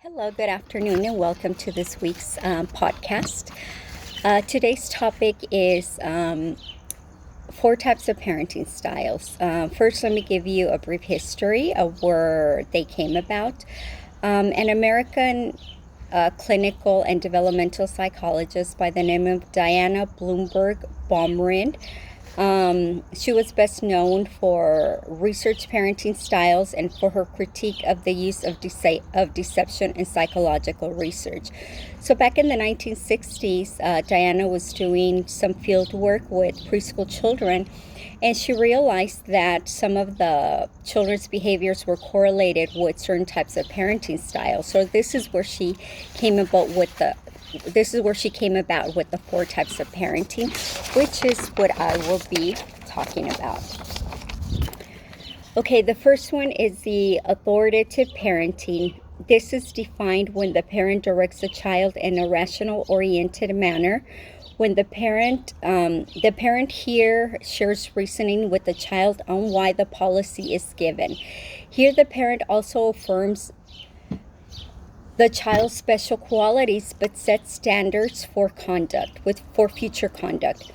Hello, good afternoon, and welcome to this week's podcast. Today's topic is 4 types of parenting styles. First, let me give you a brief history of where they came about. An American clinical and developmental psychologist by the name of Diana Blumberg Baumrind. She was best known for research parenting styles and for her critique of the use of deception in psychological research. So back in the 1960s, Diana was doing some field work with preschool children, and she realized that some of the children's behaviors were correlated with certain types of parenting styles. So this is where she came about with the 4 types of parenting, which is what I will be talking about. Okay, the first one is the authoritative parenting. This is defined when the parent directs the child in a rational oriented manner. When the parent here shares reasoning with the child on why the policy is given. Here the parent also affirms the child's special qualities, but sets standards for future conduct.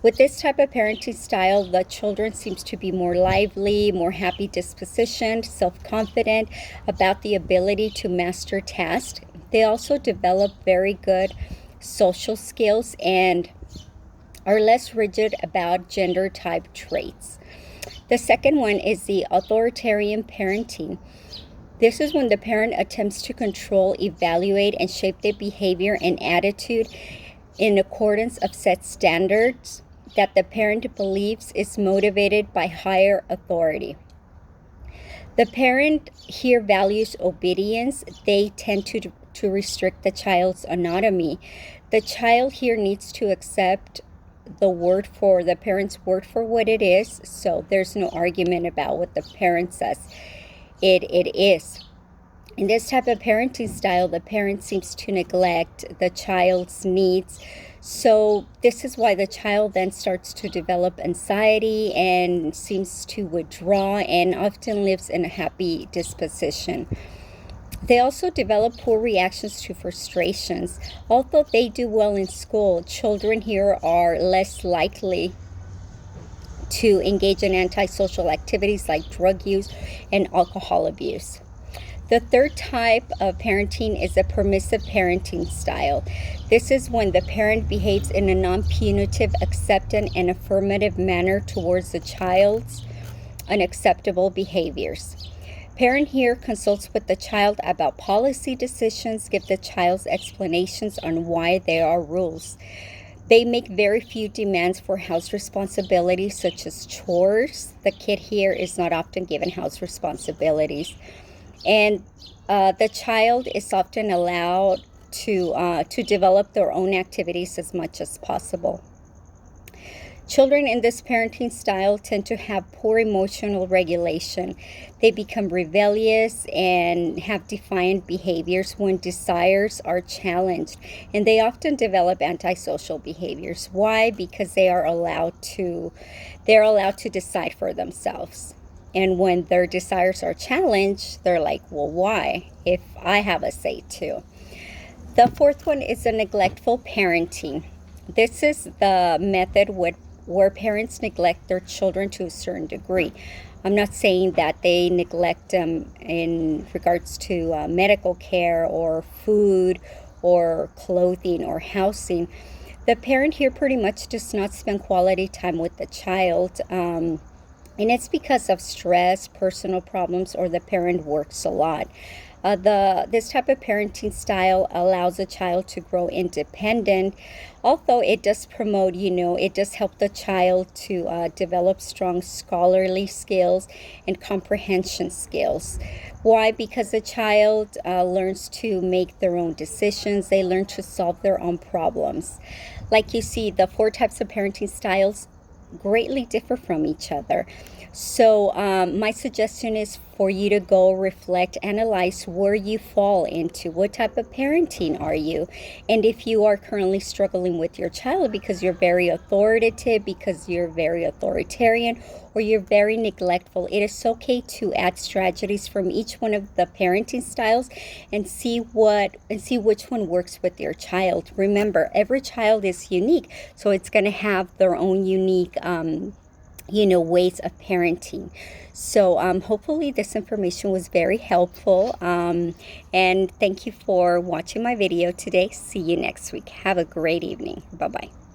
With this type of parenting style, the children seems to be more lively, more happy dispositioned, self-confident about the ability to master tasks. They also develop very good social skills and are less rigid about gender type traits. The second one is the authoritarian parenting. This is when the parent attempts to control, evaluate, and shape their behavior and attitude in accordance of set standards that the parent believes is motivated by higher authority. The parent here values obedience. They tend to restrict the child's autonomy. The child here needs to accept the parent's word for what it is, so there's no argument about what the parent says. It is. In this type of parenting style, the parent seems to neglect the child's needs. So this is why the child then starts to develop anxiety and seems to withdraw and often lives in a happy disposition. They also develop poor reactions to frustrations. Although they do well in school, children here are less likely to engage in antisocial activities like drug use and alcohol abuse. The third type of parenting is a permissive parenting style. This is when the parent behaves in a non-punitive, accepting, and affirmative manner towards the child's unacceptable behaviors. Parent here consults with the child about policy decisions, give the child's explanations on why there are rules. They make very few demands for house responsibilities, such as chores. The kid here is not often given house responsibilities. And the child is often allowed to develop their own activities as much as possible. Children in this parenting style tend to have poor emotional regulation. They become rebellious and have defiant behaviors when desires are challenged. And they often develop antisocial behaviors. Why? Because they are allowed to decide for themselves. And when their desires are challenged, they're like, well, why? If I have a say too. The fourth one is the neglectful parenting. This is the method where parents neglect their children to a certain degree. I'm not saying that they neglect them in regards to medical care or food or clothing or housing. The parent here pretty much does not spend quality time with the child. And it's because of stress, personal problems, or the parent works a lot. This type of parenting style allows a child to grow independent, although it does promote, it does help the child to develop strong scholarly skills and comprehension skills. Why? Because the child learns to make their own decisions. They learn to solve their own problems. Like you see, the 4 types of parenting styles greatly differ from each other. So my suggestion is for you to go reflect, analyze where you fall into, what type of parenting are you, and if you are currently struggling with your child because you're very authoritative, because you're very authoritarian, or you're very neglectful, it is okay to add strategies from each one of the parenting styles and see which one works with your child. Remember, every child is unique, so it's going to have their own unique ways of parenting. So hopefully this information was very helpful, and thank you for watching my video today. See you next week. Have a great evening. Bye-bye.